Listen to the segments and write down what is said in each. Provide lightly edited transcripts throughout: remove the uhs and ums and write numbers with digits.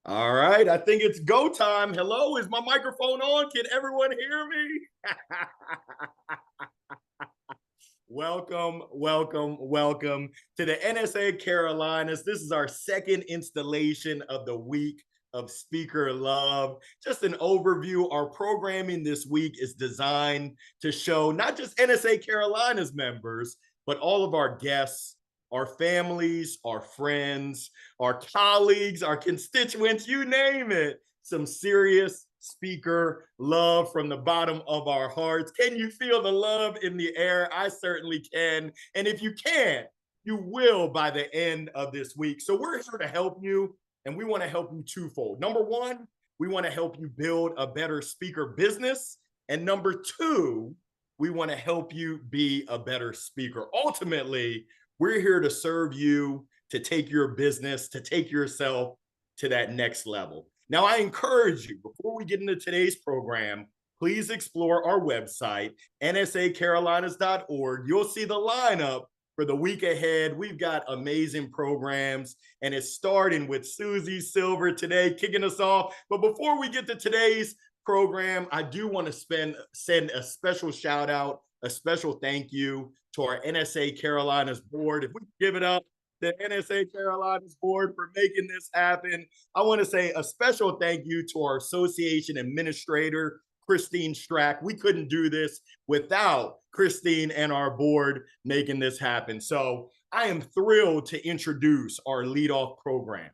All right, I think it's go time. Hello, is my microphone on? Can everyone hear me? welcome to the NSA Carolinas. This is our second installation of the week of Speaker Love. Just an overview. Our programming this week is designed to show not just NSA Carolinas members, but all of our guests, our families, our friends, our colleagues, our constituents, you name it. Some serious speaker love from the bottom of our hearts. Can you feel the love in the air? I certainly can. And if you can't, you will by the end of this week. So we're here to help you, and we want to help you twofold. Number one, we want to help you build a better speaker business. And number two, we want to help you be a better speaker. Ultimately, we're here to serve you, to take your business, to take yourself to that next level. Now, I encourage you, before we get into today's program, please explore our website, nsacarolinas.org. You'll see the lineup for the week ahead. We've got amazing programs, and it's starting with Susie Silver today, kicking us off. But before we get to today's program, I do want to send a special shout out, a special thank you to our NSA Carolinas board. If we give it up, the NSA Carolinas board for making this happen. I want to say a special thank you to our association administrator, Christine Strack. We couldn't do this without Christine and our board making this happen. So I am thrilled to introduce our leadoff program,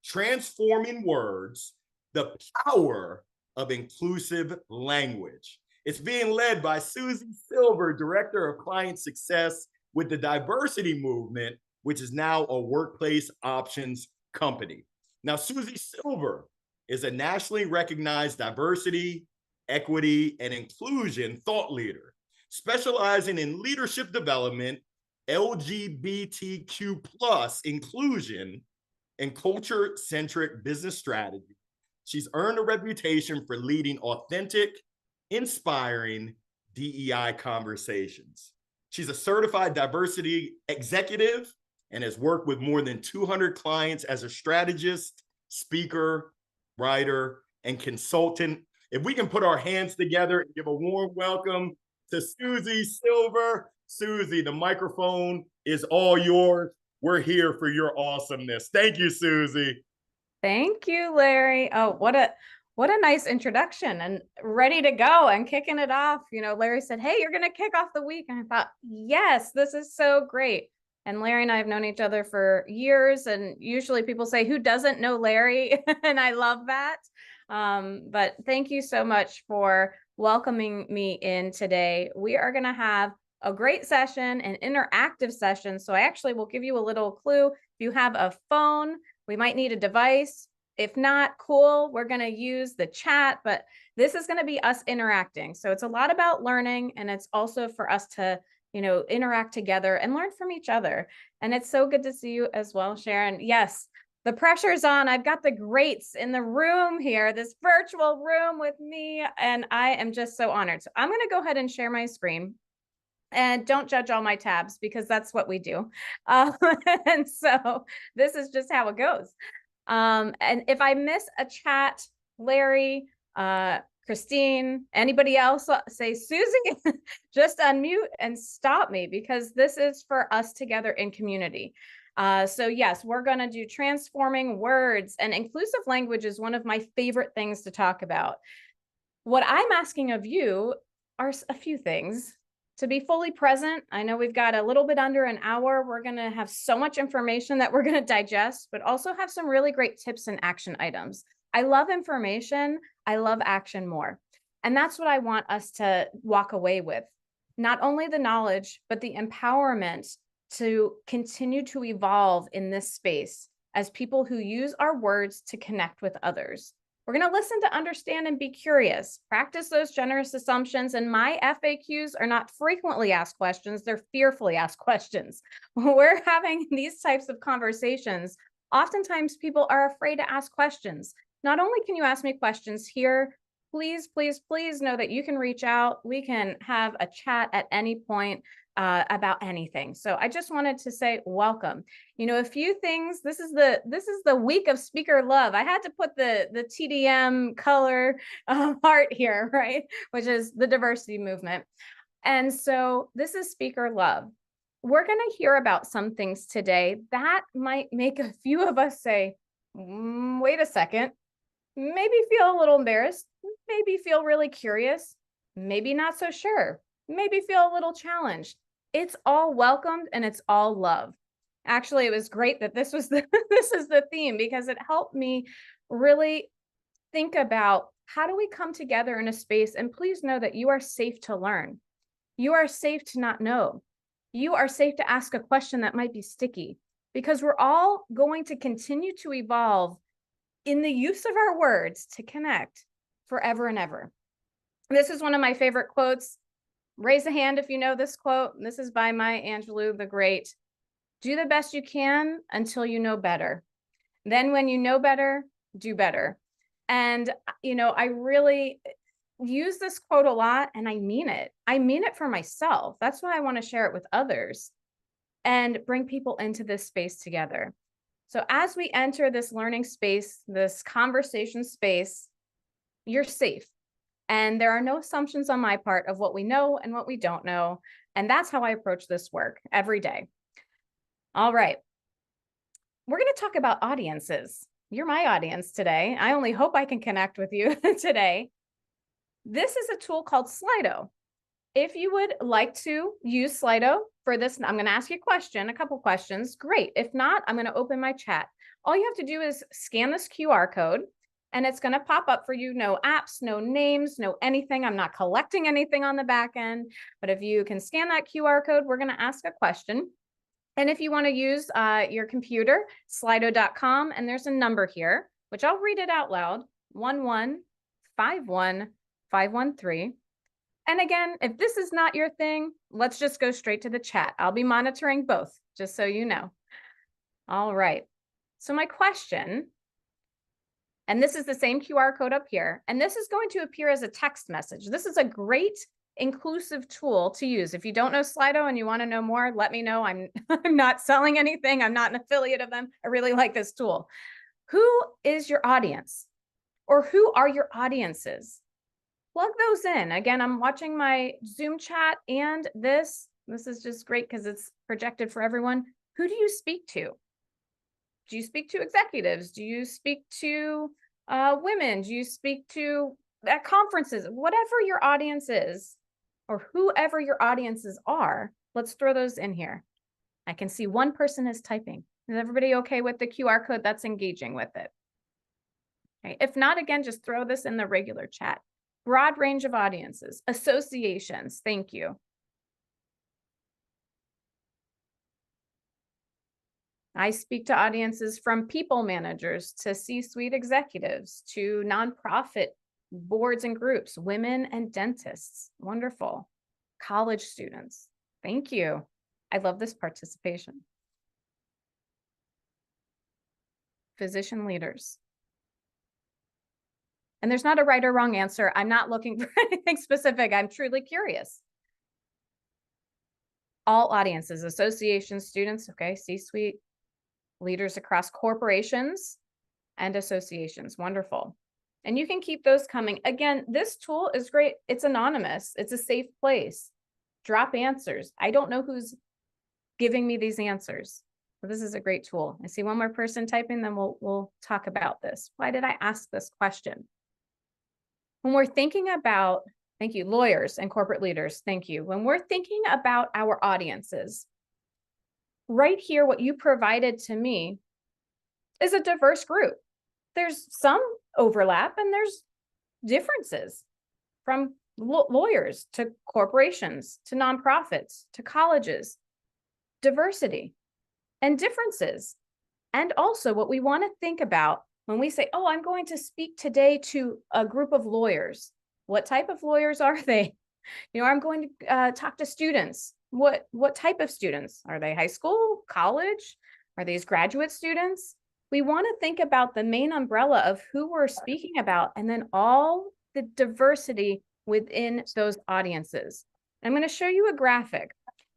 Transforming Words, the Power of Inclusive Language. It's being led by Susie Silver, Director of Client Success with the Diversity Movement, which is now a workplace options company. Now, Susie Silver is a nationally recognized diversity, equity, and inclusion thought leader, specializing in leadership development, LGBTQ plus inclusion, and culture-centric business strategy. She's earned a reputation for leading authentic, inspiring DEI conversations. She's a certified diversity executive and has worked with more than 200 clients as a strategist, speaker, writer, and consultant. If we can put our hands together and give a warm welcome to Susie Silver. Susie, the microphone is all yours. We're here for your awesomeness. Thank you, Susie. Thank you, Larry. Oh, what a nice introduction, and ready to go and kicking it off. Larry said, "Hey, you're going to kick off the week." And I thought, yes, this is so great. And Larry and I have known each other for years, and usually people say, who doesn't know Larry? And I love that. But thank you so much for welcoming me in today. We are going to have a great session, an interactive session. So I actually will give you a little clue. If you have a phone, we might need a device. If not, cool, we're going to use the chat, but this is going to be us interacting. So it's a lot about learning, and it's also for us to interact together and learn from each other. And it's so good to see you as well, Sharon. Yes, the pressure's on. I've got the greats in the room here, this virtual room with me, and I am just so honored. So I'm going to go ahead and share my screen. And don't judge all my tabs, because that's what we do. And so this is just how it goes. And if I miss a chat, Larry, Christine, anybody else, say, Susie, just unmute and stop me, because this is for us together in community. So yes, we're going to do transforming words, and inclusive language is one of my favorite things to talk about. What I'm asking of you are a few things. To be fully present. I know we've got a little bit under an hour. We're going to have so much information that we're going to digest, but also have some really great tips and action items. I love information. I love action more. And that's what I want us to walk away with. Not only the knowledge, but the empowerment to continue to evolve in this space as people who use our words to connect with others. We're going to listen to understand and be curious. Practice those generous assumptions. And my FAQs are not frequently asked questions. They're fearfully asked questions. When we're having these types of conversations, oftentimes people are afraid to ask questions. Not only can you ask me questions here, please, please, please know that you can reach out. We can have a chat at any point about anything. So I just wanted to say welcome. A few things. This is the week of speaker love. I had to put the TDM color heart here, right? Which is the diversity movement. And so this is speaker love. We're going to hear about some things today that might make a few of us say, wait a second, maybe feel a little embarrassed, maybe feel really curious, maybe not so sure, maybe feel a little challenged. It's all welcomed and it's all love. Actually, it was great that this is the theme, because it helped me really think about how do we come together in a space. And please know that you are safe to learn. You are safe to not know. You are safe to ask a question that might be sticky, because we're all going to continue to evolve in the use of our words to connect forever and ever. This is one of my favorite quotes. Raise a hand if you know this quote. This is by Maya Angelou the Great. Do the best you can until you know better. Then when you know better, do better. And, I really use this quote a lot, and I mean it. I mean it for myself. That's why I want to share it with others and bring people into this space together. So as we enter this learning space, this conversation space, you're safe. And there are no assumptions on my part of what we know and what we don't know. And that's how I approach this work every day. All right. We're going to talk about audiences. You're my audience today. I only hope I can connect with you today. This is a tool called Slido. If you would like to use Slido for this, I'm going to ask you a couple questions. Great. If not, I'm going to open my chat. All you have to do is scan this QR code, and it's going to pop up for you. No apps, no names, no anything. I'm not collecting anything on the back end. But if you can scan that QR code, we're going to ask a question. And if you want to use your computer, slido.com, and there's a number here, which I'll read it out loud, 1151513. And again, if this is not your thing, let's just go straight to the chat. I'll be monitoring both, just so you know. All right. So my question, and this is the same QR code up here, and this is going to appear as a text message. This is a great inclusive tool to use. If you don't know Slido and you want to know more, let me know. I'm not selling anything. I'm not an affiliate of them. I really like this tool. Who is your audience? Or who are your audiences? Plug those in. Again, I'm watching my Zoom chat, and this is just great because it's projected for everyone. Who do you speak to? Do you speak to executives? Do you speak to women? Do you speak to at conferences? Whatever your audience is, or whoever your audiences are, let's throw those in here. I can see one person is typing. Is everybody okay with the QR code that's engaging with it? Okay. If not, again, just throw this in the regular chat. Broad range of audiences, associations. Thank you. I speak to audiences from people managers to C-suite executives to nonprofit boards and groups, women and dentists. Wonderful. College students. Thank you. I love this participation. Physician leaders. And there's not a right or wrong answer. I'm not looking for anything specific. I'm truly curious. All audiences, associations, students, okay, C-suite, leaders across corporations and associations. Wonderful. And you can keep those coming. Again, this tool is great. It's anonymous. It's a safe place. Drop answers. I don't know who's giving me these answers. So this is a great tool. I see one more person typing, then we'll talk about this. Why did I ask this question? When we're thinking about, thank you, lawyers and corporate leaders, thank you. When we're thinking about our audiences, right here, what you provided to me is a diverse group. There's some overlap and there's differences, from lawyers to corporations, to nonprofits, to colleges, diversity and differences. And also what we want to think about when we say, oh, I'm going to speak today to a group of lawyers. What type of lawyers are they? I'm going to talk to students. What type of students? Are they high school, college? Are these graduate students? We want to think about the main umbrella of who we're speaking about, and then all the diversity within those audiences. I'm going to show you a graphic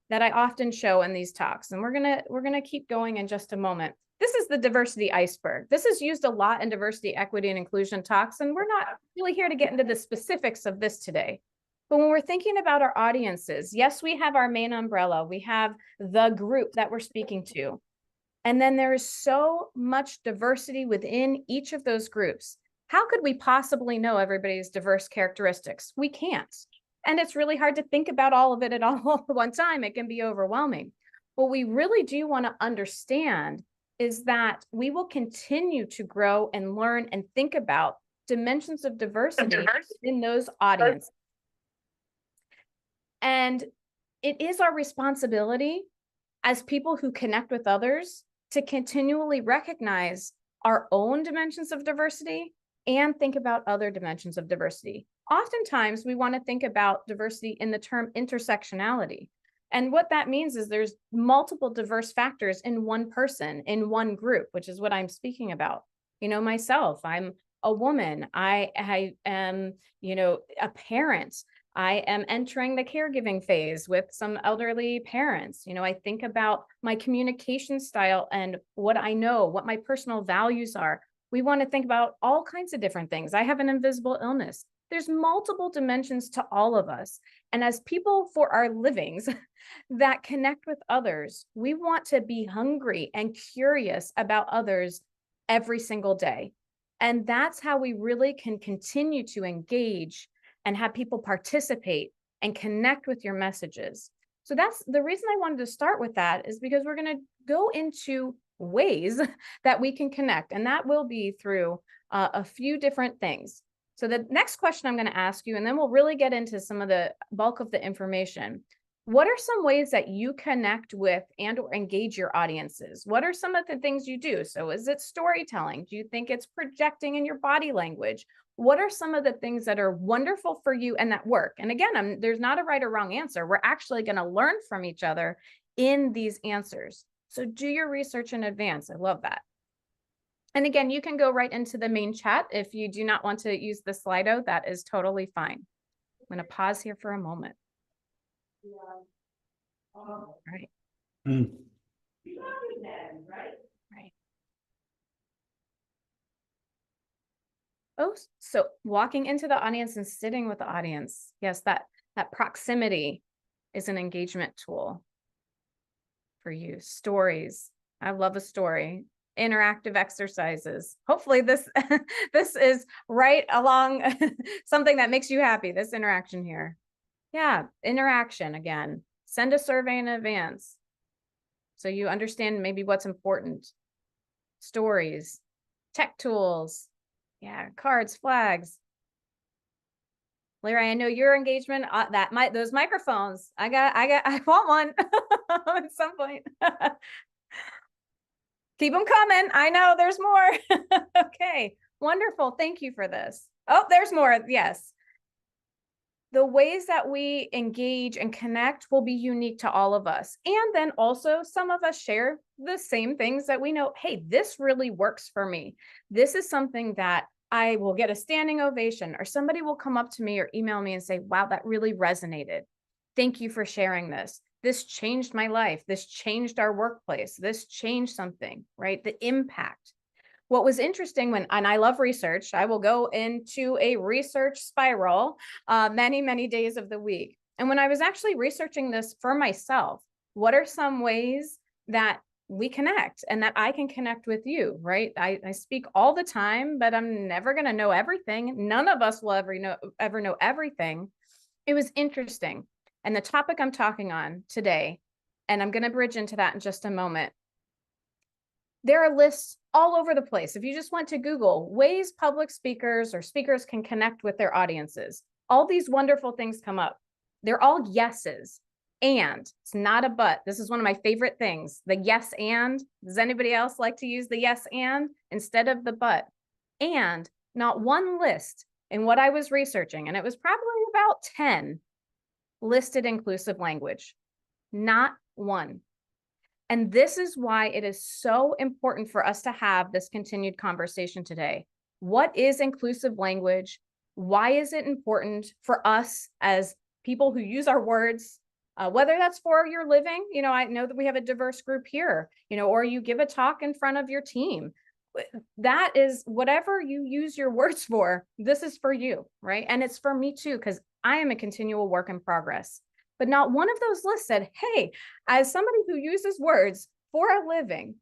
that I often show in these talks, and we're gonna keep going in just a moment. This is the diversity iceberg. This is used a lot in diversity, equity, and inclusion talks, and we're not really here to get into the specifics of this today. But when we're thinking about our audiences, yes, we have our main umbrella. We have the group that we're speaking to. And then there is so much diversity within each of those groups. How could we possibly know everybody's diverse characteristics? We can't. And it's really hard to think about all of it at all at one time. It can be overwhelming. What we really do want to understand is that we will continue to grow and learn and think about dimensions of diversity in those audiences. And it is our responsibility as people who connect with others to continually recognize our own dimensions of diversity and think about other dimensions of diversity. Oftentimes, we want to think about diversity in the term intersectionality. And what that means is there's multiple diverse factors in one person, in one group, which is what I'm speaking about. You know, myself, I'm a woman. I am, you know, a parent. I am entering the caregiving phase with some elderly parents. You know, I think about my communication style and what I know, what my personal values are. We want to think about all kinds of different things. I have an invisible illness. There's multiple dimensions to all of us. And as people for our livings that connect with others, we want to be hungry and curious about others every single day. And that's how we really can continue to engage and have people participate and connect with your messages. So that's the reason I wanted to start with that, is because we're going to go into ways that we can connect, and that will be through a few different things. So the next question I'm going to ask you, and then we'll really get into some of the bulk of the information. What are some ways that you connect with and or engage your audiences? What are some of the things you do? So is it storytelling? Do you think it's projecting in your body language? What are some of the things that are wonderful for you and that work? And again, there's not a right or wrong answer. We're actually going to learn from each other in these answers. So do your research in advance. I love that. And again, you can go right into the main chat. If you do not want to use the Slido, that is totally fine. I'm going to pause here for a moment. Right. Mm. Right. Oh, so walking into the audience and sitting with the audience. Yes, that proximity is an engagement tool for you. Stories. I love a story. Interactive exercises. Hopefully this this is right along something that makes you happy, this interaction here. Yeah, interaction again. Send a survey in advance so you understand maybe what's important. Stories, tech tools, yeah, cards, flags. Larry, I know your engagement, those microphones. I want one at some point. Keep them coming. I know there's more. Okay, wonderful. Thank you for this. Oh, there's more. Yes. The ways that we engage and connect will be unique to all of us. And then also some of us share the same things that we know, hey, this really works for me. This is something that I will get a standing ovation, or somebody will come up to me or email me and say, wow, that really resonated. Thank you for sharing this. This changed my life. This changed our workplace. This changed something, right? The impact. What was interesting and I love research, I will go into a research spiral many, many days of the week. And when I was actually researching this for myself, what are some ways that we connect and that I can connect with you, right? I speak all the time, but I'm never going to know everything. None of us will ever know everything. It was interesting. And the topic I'm talking on today, and I'm going to bridge into that in just a moment. There are lists all over the place. If you just went to Google, ways public speakers or speakers can connect with their audiences, all these wonderful things come up. They're all yeses. And it's not a but. This is one of my favorite things. The yes and. Does anybody else like to use the yes and instead of the but? And not one list in what I was researching, and it was probably about 10, listed inclusive language. Not one. And this is why it is so important for us to have this continued conversation today. What is inclusive language? Why is it important for us as people who use our words, whether that's for your living? I know that we have a diverse group here, or you give a talk in front of your team. That is whatever you use your words for. This is for you, right? And it's for me too, because I am a continual work in progress. But not one of those lists said, hey, as somebody who uses words for a living,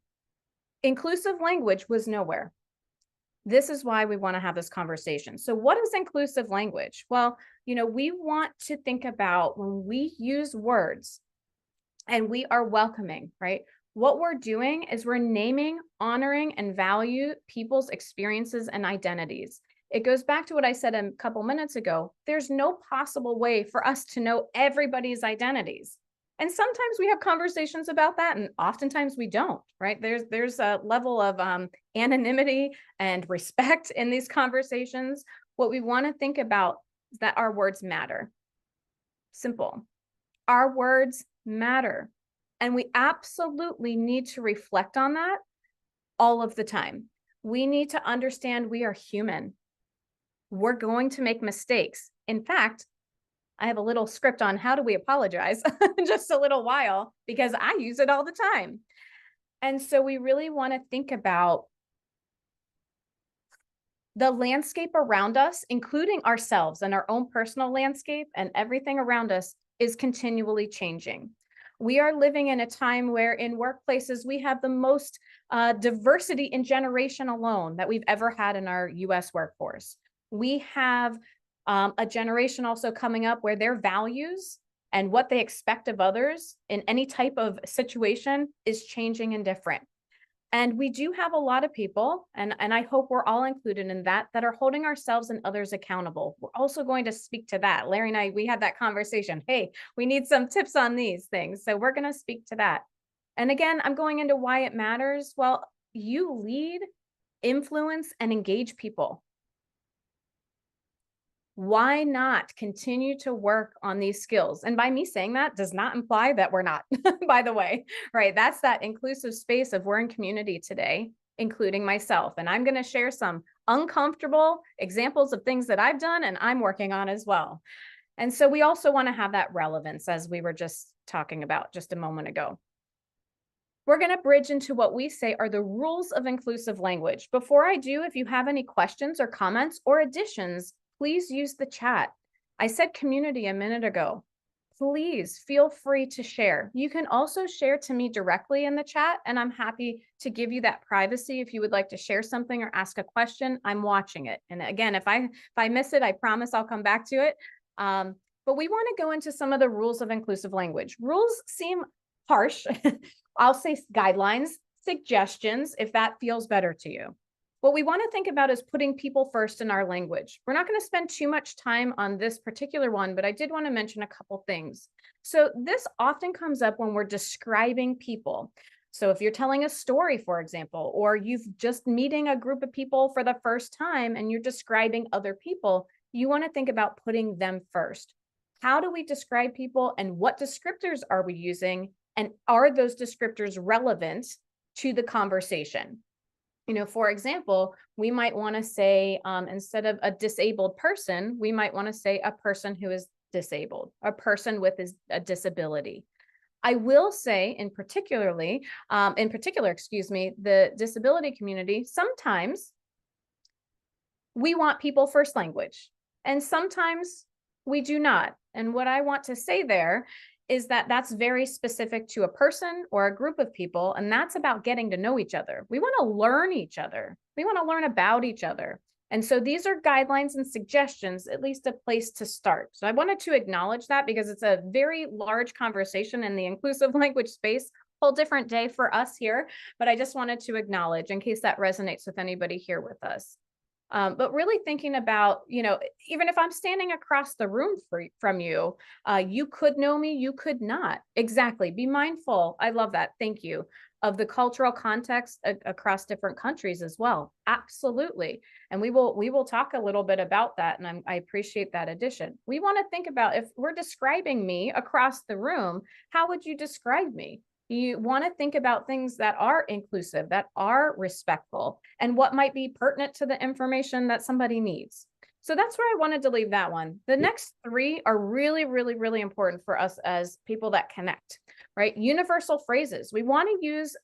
inclusive language was nowhere. This is why we want to have this conversation. So what is inclusive language? Well, we want to think about when we use words and we are welcoming, right? What we're doing is we're naming, honoring, and value people's experiences and identities. It goes back to what I said a couple minutes ago. There's no possible way for us to know everybody's identities. And sometimes we have conversations about that, and oftentimes we don't, right? There's a level of anonymity and respect in these conversations. What we want to think about is that our words matter. Simple. Our words matter. And we absolutely need to reflect on that all of the time. We need to understand we are human. We're going to make mistakes. In fact, I have a little script on how do we apologize in just a little while, because I use it all the time. And so we really want to think about the landscape around us, including ourselves and our own personal landscape, and everything around us is continually changing. We are living in a time where in workplaces, we have the most diversity in generation alone that we've ever had in our US workforce. We have a generation also coming up where their values and what they expect of others in any type of situation is changing and different. And we do have a lot of people, and I hope we're all included in that are holding ourselves and others accountable. We're also going to speak to that. Larry and I, we had that conversation. Hey, we need some tips on these things. So we're going to speak to that. And again, I'm going into why it matters. Well, you lead, influence, and engage people. Why not continue to work on these skills? And by me saying that does not imply that we're not, by the way, right? That's that inclusive space of we're in community today, including myself. And I'm going to share some uncomfortable examples of things that I've done and I'm working on as well. And so we also want to have that relevance, as we were just talking about just a moment ago. We're going to bridge into what we say are the rules of inclusive language. Before I do, if you have any questions or comments or additions, please use the chat. I said community a minute ago. Please feel free to share. You can also share to me directly in the chat, and I'm happy to give you that privacy if you would like to share something or ask a question. I'm watching it. And again, if I miss it, I promise I'll come back to it. But we want to go into some of the rules of inclusive language. Rules seem harsh. I'll say guidelines, suggestions, if that feels better to you. What we want to think about is putting people first in our language. We're not going to spend too much time on this particular one, but I did want to mention a couple things. So this often comes up when we're describing people. So if you're telling a story, for example, or you've just meeting a group of people for the first time and you're describing other people, you want to think about putting them first. How do we describe people, and what descriptors are we using? And are those descriptors relevant to the conversation? For example, we might want to say, instead of a disabled person, we might want to say a person who is disabled, a person with a disability. I will say in particular, the disability community, sometimes we want people first language, and sometimes we do not. And what I want to say there is that that's very specific to a person or a group of people, and that's about getting to know each other. We want to learn each other. We want to learn about each other. And so these are guidelines and suggestions, at least a place to start. So I wanted to acknowledge that because it's a very large conversation in the inclusive language space, whole different day for us here, but I just wanted to acknowledge in case that resonates with anybody here with us. But really thinking about, even if I'm standing across the room from you, you could know me, you could not. Exactly. Be mindful. I love that. Thank you. Of the cultural context across different countries as well. Absolutely. And we will talk a little bit about that. And I appreciate that addition. We want to think about, if we're describing me across the room, how would you describe me? You want to think about things that are inclusive, that are respectful, and what might be pertinent to the information that somebody needs. So that's where I wanted to leave that one. The next three are really, really, really important for us as people that connect, right? Universal phrases. We want to use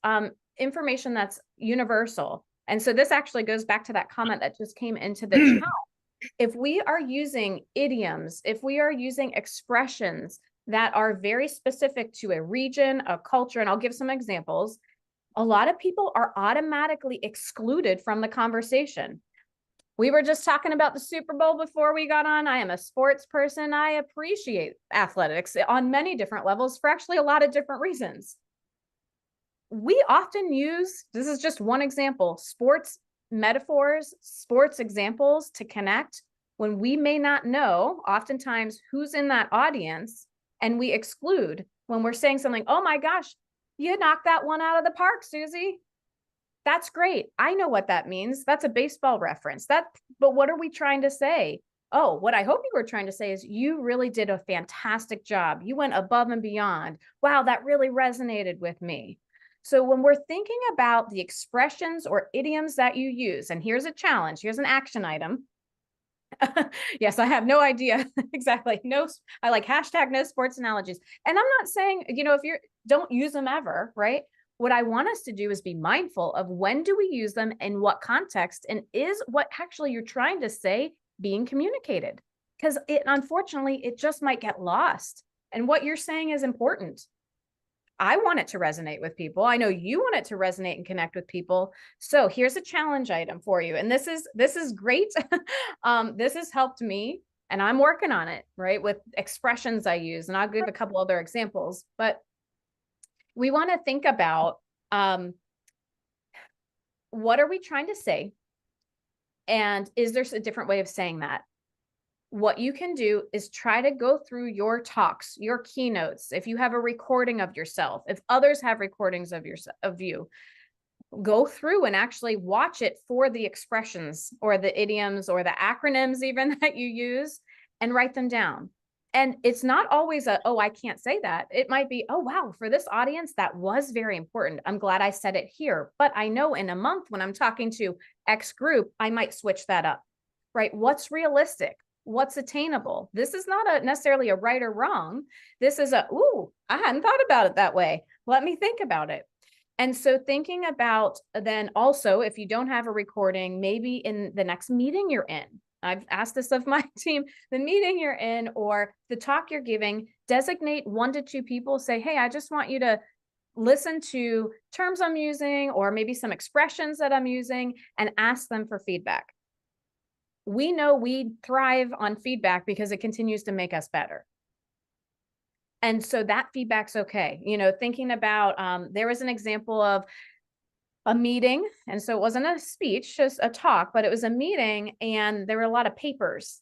information that's universal. And so this actually goes back to that comment that just came into the chat. If we are using idioms, if we are using expressions that are very specific to a region, a culture, and I'll give some examples, a lot of people are automatically excluded from the conversation. We were just talking about the Super Bowl before we got on. I am a sports person. I appreciate athletics on many different levels for actually a lot of different reasons. We often use, this is just one example, sports metaphors, sports examples to connect when we may not know oftentimes who's in that audience, and we exclude when we're saying something, oh my gosh, you knocked that one out of the park, Susie. That's great. I know what that means. That's a baseball reference. But what are we trying to say? Oh, what I hope you were trying to say is you really did a fantastic job. You went above and beyond. Wow, that really resonated with me. So when we're thinking about the expressions or idioms that you use, and here's a challenge, here's an action item. Yes, I have no idea exactly. No, I like hashtag no sports analogies. And I'm not saying, if you're, don't use them ever, right? What I want us to do is be mindful of when do we use them, in what context, and is what actually you're trying to say being communicated? Because unfortunately, it just might get lost. And what you're saying is important. I want it to resonate with people. I know you want it to resonate and connect with people. So here's a challenge item for you. And this is great. This has helped me, and I'm working on it, right? With expressions I use, and I'll give a couple other examples, but we want to think about what are we trying to say? And is there a different way of saying that? What you can do is try to go through your talks, your keynotes. If you have a recording of yourself, if others have recordings of you, go through and actually watch it for the expressions or the idioms or the acronyms even that you use, and write them down. And it's not always oh, I can't say that. It might be, oh, wow, for this audience, that was very important. I'm glad I said it here. But I know in a month when I'm talking to X group, I might switch that up, right? What's realistic? What's attainable? This is not necessarily a right or wrong. This is ooh, I hadn't thought about it that way. Let me think about it. And so thinking about then also, if you don't have a recording, maybe in the next meeting you're in, I've asked this of my team, the meeting you're in or the talk you're giving, designate 1 to 2 people, say, hey, I just want you to listen to terms I'm using or maybe some expressions that I'm using, and ask them for feedback. We know we thrive on feedback because it continues to make us better. And so that feedback's okay. Thinking about, there was an example of a meeting. And so it wasn't a speech, just a talk, but it was a meeting, and there were a lot of papers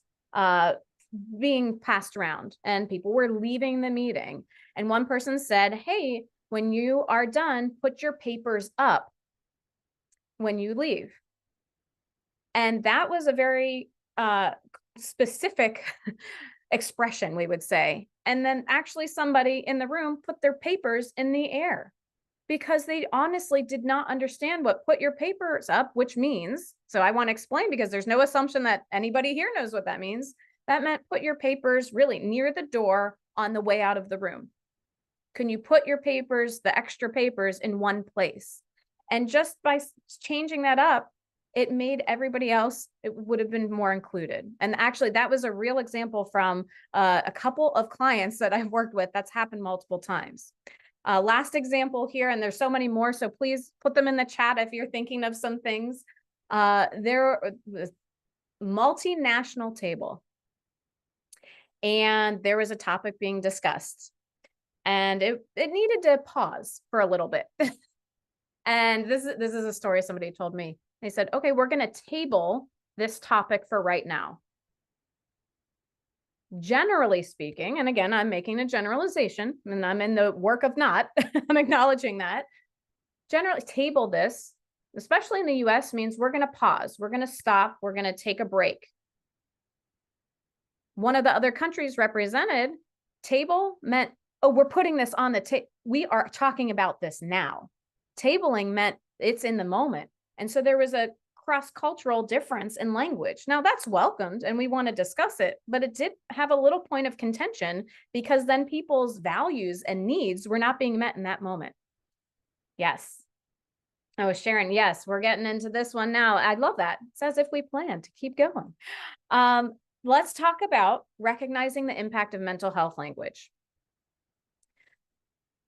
being passed around, and people were leaving the meeting. And one person said, hey, when you are done, put your papers up when you leave. And that was a very specific expression, we would say. And then actually somebody in the room put their papers in the air because they honestly did not understand what put your papers up, which means, so I want to explain because there's no assumption that anybody here knows what that means. That meant put your papers really near the door on the way out of the room. Can you put your papers, the extra papers, in one place? And just by changing that up, it made everybody else, it would have been more included. And actually that was a real example from a couple of clients that I've worked with. That's happened multiple times. Last example here, and there's so many more, so please put them in the chat if you're thinking of some things. There was a multinational table, and there was a topic being discussed, and it needed to pause for a little bit. And this is a story somebody told me. They said, okay, we're going to table this topic for right now. Generally speaking, and again, I'm making a generalization, and I'm in the work of not, I'm acknowledging that. Generally, table this, especially in the US, means we're going to pause, we're going to stop, we're going to take a break. One of the other countries represented, table meant, oh, we're putting this on the table. We are talking about this now. Tabling meant it's in the moment. And so there was a cross-cultural difference in language. Now that's welcomed and we want to discuss it, but it did have a little point of contention because then people's values and needs were not being met in that moment. Yes. Oh, Sharon, yes, we're getting into this one now. I love that. It's as if we planned to keep going. Let's talk about recognizing the impact of mental health language.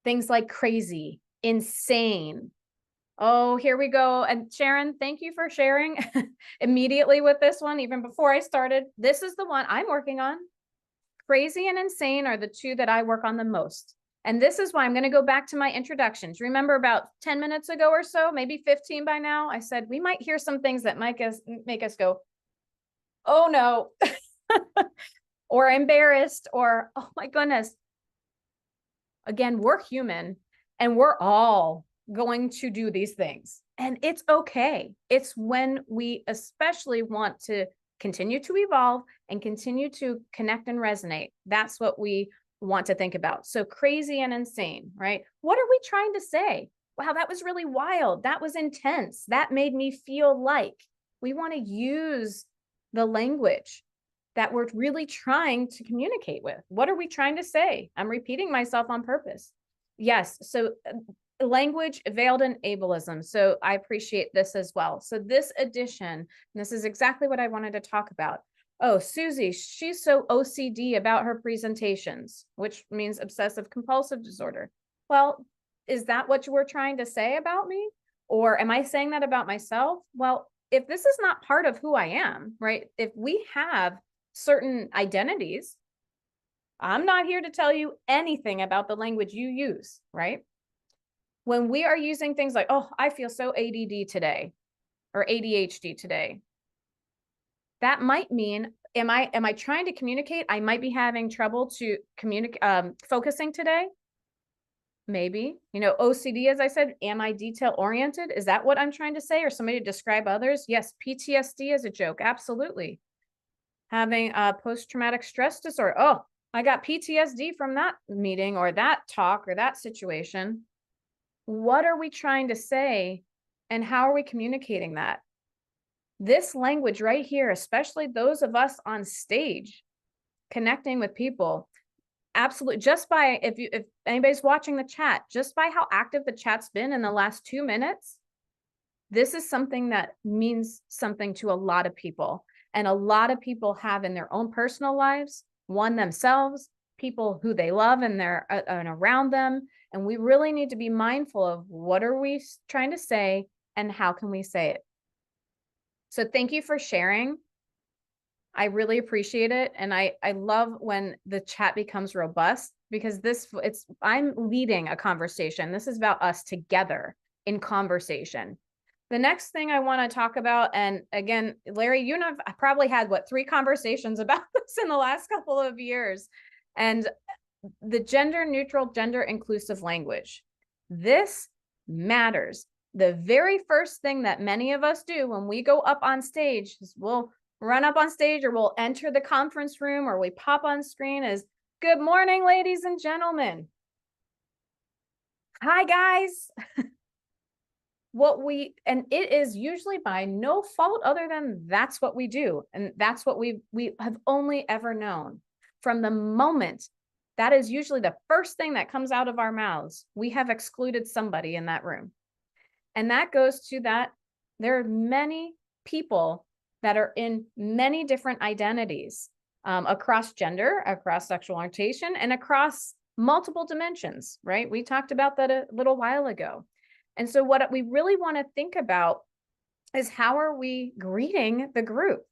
Things like crazy, insane. Oh, here we go. And Sharon, thank you for sharing immediately with this one, even before I started. This is the one I'm working on. Crazy and insane are the two that I work on the most. And this is why I'm going to go back to my introductions. Remember about 10 minutes ago or so, maybe 15 by now, I said we might hear some things that might make us go, oh no, or embarrassed, or oh my goodness. Again, we're human and we're all going to do these things. And it's okay. It's when we especially want to continue to evolve and continue to connect and resonate. That's what we want to think about. So crazy and insane, right? What are we trying to say? Wow, that was really wild. That was intense. That made me feel like. We want to use the language that we're really trying to communicate with. What are we trying to say? I'm repeating myself on purpose. Yes. So language veiled in ableism. So I appreciate this as well. So this edition, this is exactly what I wanted to talk about. Oh, Susie, she's so OCD about her presentations, which means obsessive compulsive disorder. Well, is that what you were trying to say about me? Or am I saying that about myself? Well, if this is not part of who I am, right? If we have certain identities, I'm not here to tell you anything about the language you use, right? When we are using things like, oh, I feel so ADD today or ADHD today, that might mean, am I trying to communicate? I might be having trouble to communicate, focusing today. Maybe, OCD, as I said, am I detail oriented? Is that what I'm trying to say? Or somebody to describe others? Yes. PTSD is a joke. Absolutely. Having a post-traumatic stress disorder. Oh, I got PTSD from that meeting or that talk or that situation. What are we trying to say and how are we communicating that? This language right here, especially those of us on stage, connecting with people, absolutely. Just by, if anybody's watching the chat, just by how active the chat's been in the last 2 minutes, this is something that means something to a lot of people. And a lot of people have in their own personal lives, one themselves, people who they love and they're and around them. And we really need to be mindful of what are we trying to say and how can we say it. So thank you for sharing. I really appreciate it. And I love when the chat becomes robust because I'm leading a conversation. This is about us together in conversation. The next thing I want to talk about, and again, Larry, you and I've probably had 3 conversations about this in the last couple of years, and the gender neutral, gender inclusive language. This matters. The very first thing that many of us do when we go up on stage is we'll run up on stage or we'll enter the conference room or we pop on screen is, good morning, ladies and gentlemen. Hi, guys. And it is usually by no fault other than that's what we do. And that's what we have only ever known. From the moment, that is usually the first thing that comes out of our mouths. We have excluded somebody in that room. And that goes to that there are many people that are in many different identities across gender, across sexual orientation, and across multiple dimensions, right? We talked about that a little while ago. And so what we really want to think about is how are we greeting the group?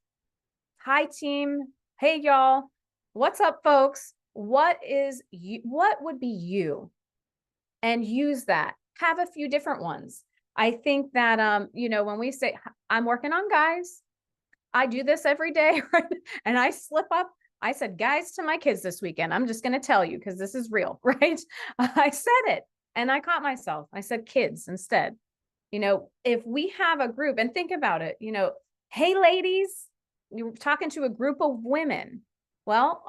Hi, team. Hey, y'all. What's up, folks? What would be you? And use that. Have a few different ones. I think that, when we say, I'm working on guys, I do this every day, right? And I slip up. I said guys to my kids this weekend. I'm just going to tell you because this is real, right? I said it and I caught myself. I said kids instead. If we have a group and think about it, hey, ladies, you're talking to a group of women. Well,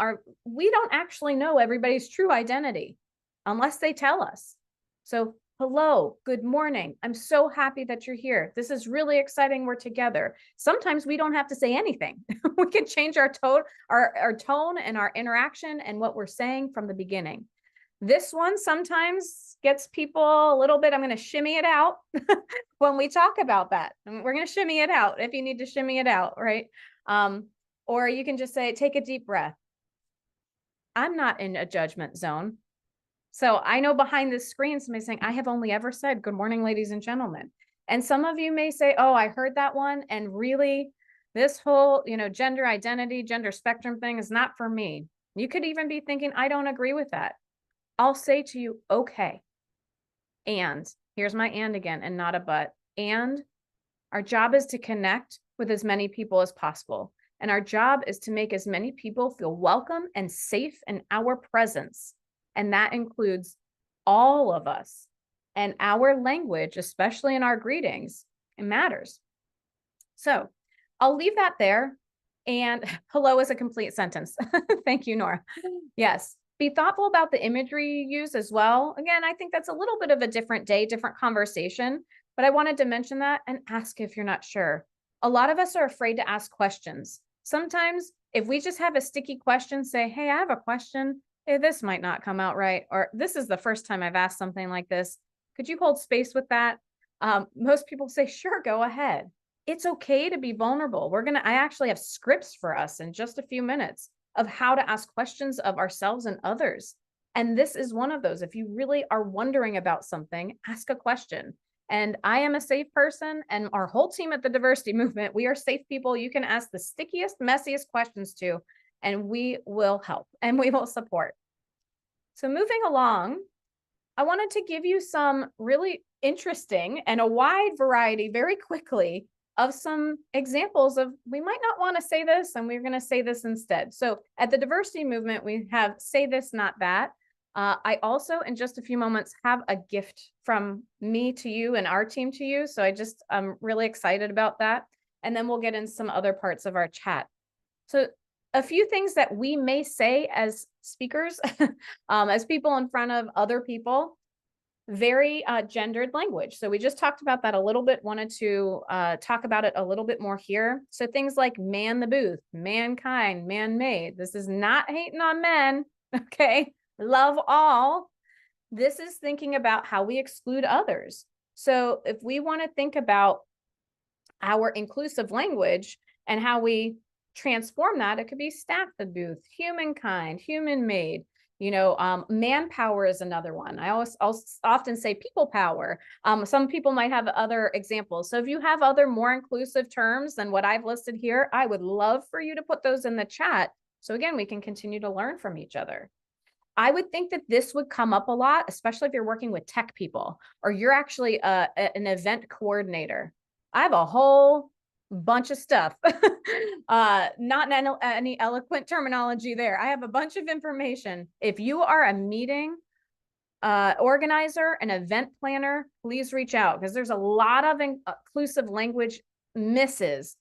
we don't actually know everybody's true identity unless they tell us. So Hello, good morning. I'm so happy that you're here. This is really exciting. We're together. Sometimes we don't have to say anything. We can change our tone, our tone and our interaction and what we're saying from the beginning. This one sometimes gets people a little bit, I'm going to shimmy it out when we talk about that. And we're going to shimmy it out if you need to shimmy it out, right? Or you can just say, take a deep breath. I'm not in a judgment zone. So I know behind the screen, somebody's saying, I have only ever said, good morning, ladies and gentlemen. And some of you may say, oh, I heard that one. And really, this whole, gender identity, gender spectrum thing is not for me. You could even be thinking, I don't agree with that. I'll say to you, okay. And here's my and again, and not a but. And our job is to connect with as many people as possible. And our job is to make as many people feel welcome and safe in our presence. And that includes all of us. And our language, especially in our greetings, it matters. So I'll leave that there. And hello is a complete sentence. Thank you, Nora. Yes. Be thoughtful about the imagery you use as well. Again, I think that's a little bit of a different day, different conversation, but I wanted to mention that and ask if you're not sure. A lot of us are afraid to ask questions. Sometimes if we just have a sticky question, say, hey, I have a question. Hey, this might not come out right. Or this is the first time I've asked something like this. Could you hold space with that? Most people say, sure, go ahead. It's okay to be vulnerable. I actually have scripts for us in just a few minutes of how to ask questions of ourselves and others. And this is one of those. If you really are wondering about something, ask a question. And I am a safe person, and our whole team at the diversity movement, we are safe people you can ask the stickiest, messiest questions to, and we will help and we will support. So moving along, I wanted to give you some really interesting and a wide variety very quickly of some examples of we might not want to say this and we're going to say this instead. So at the diversity movement, we have say this, not that. I also, in just a few moments, have a gift from me to you and our team to you. So I'm really excited about that. And then we'll get into some other parts of our chat. So a few things that we may say as speakers, as people in front of other people, very gendered language. So we just talked about that a little bit, wanted to talk about it a little bit more here. So things like man the booth, mankind, man-made. This is not hating on men, okay? Love all. This is thinking about how we exclude others. So if we want to think about our inclusive language and how we transform that, it could be staff the booth, humankind, human-made. Manpower is another one. I'll often say people power. Some people might have other examples. So if you have other more inclusive terms than what I've listed here, I would love for you to put those in the chat. So again, we can continue to learn from each other. I would think that this would come up a lot, especially if you're working with tech people or you're actually an event coordinator. I have a whole bunch of stuff, not any eloquent terminology there. I have a bunch of information. If you are a meeting organizer, an event planner, please reach out because there's a lot of inclusive language misses,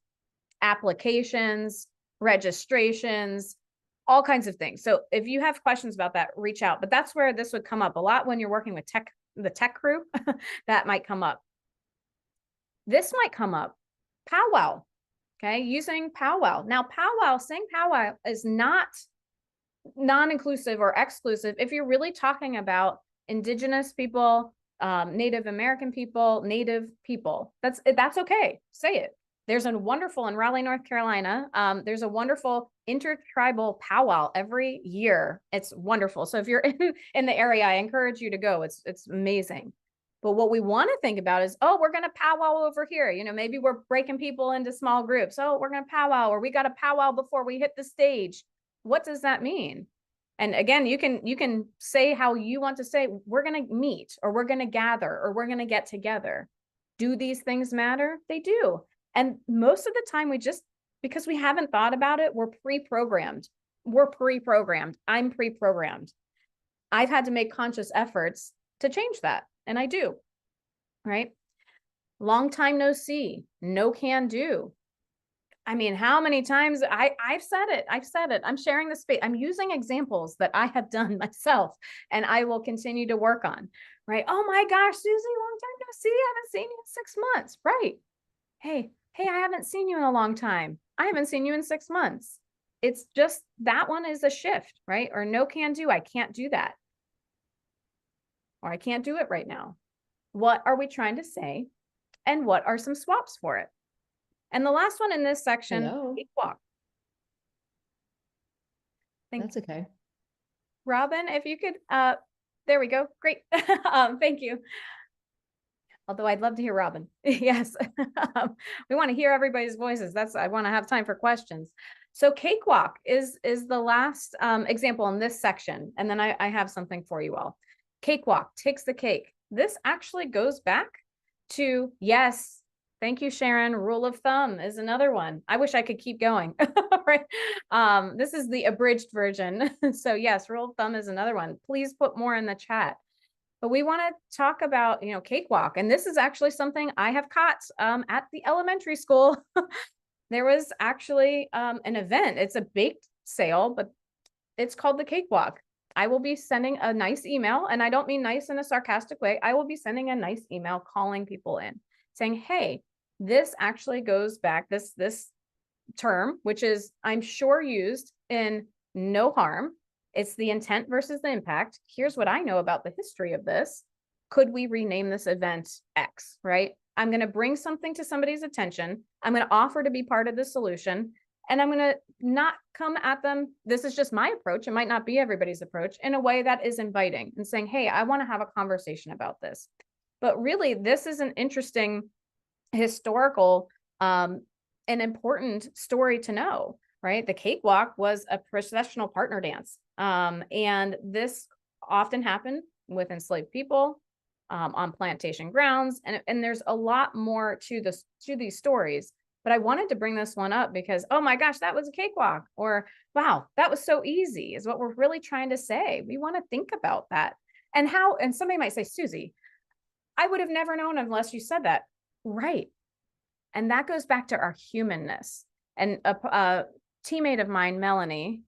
applications, registrations, all kinds of things. So if you have questions about that, reach out. But that's where this would come up a lot when you're working with the tech group. That might come up. This might come up. Powwow. Okay, using powwow. Now, saying powwow is not non-inclusive or exclusive if you're really talking about Indigenous people, Native American people, Native people. That's okay. Say it. There's a wonderful in Raleigh, North Carolina. There's a wonderful intertribal powwow every year. It's wonderful. So if you're in the area, I encourage you to go. It's amazing. But what we want to think about is, oh, we're going to powwow over here. Maybe we're breaking people into small groups. Oh, we're going to powwow, or we got to powwow before we hit the stage. What does that mean? And again, you can say how you want to say, we're going to meet, or we're going to gather, or we're going to get together. Do these things matter? They do. And most of the time because we haven't thought about it, we're pre-programmed. I'm pre-programmed. I've had to make conscious efforts to change that. And I do, right? Long time no see, no can do. I mean, how many times I've said it. I'm sharing the space. I'm using examples that I have done myself and I will continue to work on, right? Oh my gosh, Susie, long time no see. I haven't seen you in 6 months. Right. Hey, I haven't seen you in a long time. I haven't seen you in 6 months. It's just that one is a shift, right? Or no can do. I can't do that. Or I can't do it right now. What are we trying to say? And what are some swaps for it? And the last one in this section, Hello. cakewalk. That's okay. Robin, if you could, there we go. Great. Thank you. Although I'd love to hear Robin. Yes. We want to hear everybody's voices. I want to have time for questions. So cakewalk is the last example in this section. And then I have something for you all. Cakewalk takes the cake. This actually goes back to, yes, thank you, Sharon. Rule of thumb is another one. I wish I could keep going. Right. This is the abridged version. So yes, rule of thumb is another one. Please put more in the chat. But we want to talk about, cakewalk. And this is actually something I have caught at the elementary school. There was actually an event. It's a baked sale, but it's called the cakewalk. I will be sending a nice email, and I don't mean nice in a sarcastic way. I will be sending a nice email calling people in saying, hey, this actually goes back, this term, which is, I'm sure, used in no harm. It's the intent versus the impact. Here's what I know about the history of this. Could we rename this event X, right? I'm going to bring something to somebody's attention. I'm going to offer to be part of the solution, and I'm going to not come at them. This is just my approach. It might not be everybody's approach, in a way that is inviting and saying, hey, I want to have a conversation about this. But really, this is an interesting historical an important story to know, right? The cakewalk was a processional partner dance. And this often happened with enslaved people on plantation grounds. And there's a lot more to these stories. But I wanted to bring this one up because, oh my gosh, that was a cakewalk. Or, wow, that was so easy, is what we're really trying to say. We want to think about that. And somebody might say, Susie, I would have never known unless you said that. Right. And that goes back to our humanness. And a teammate of mine, Melanie,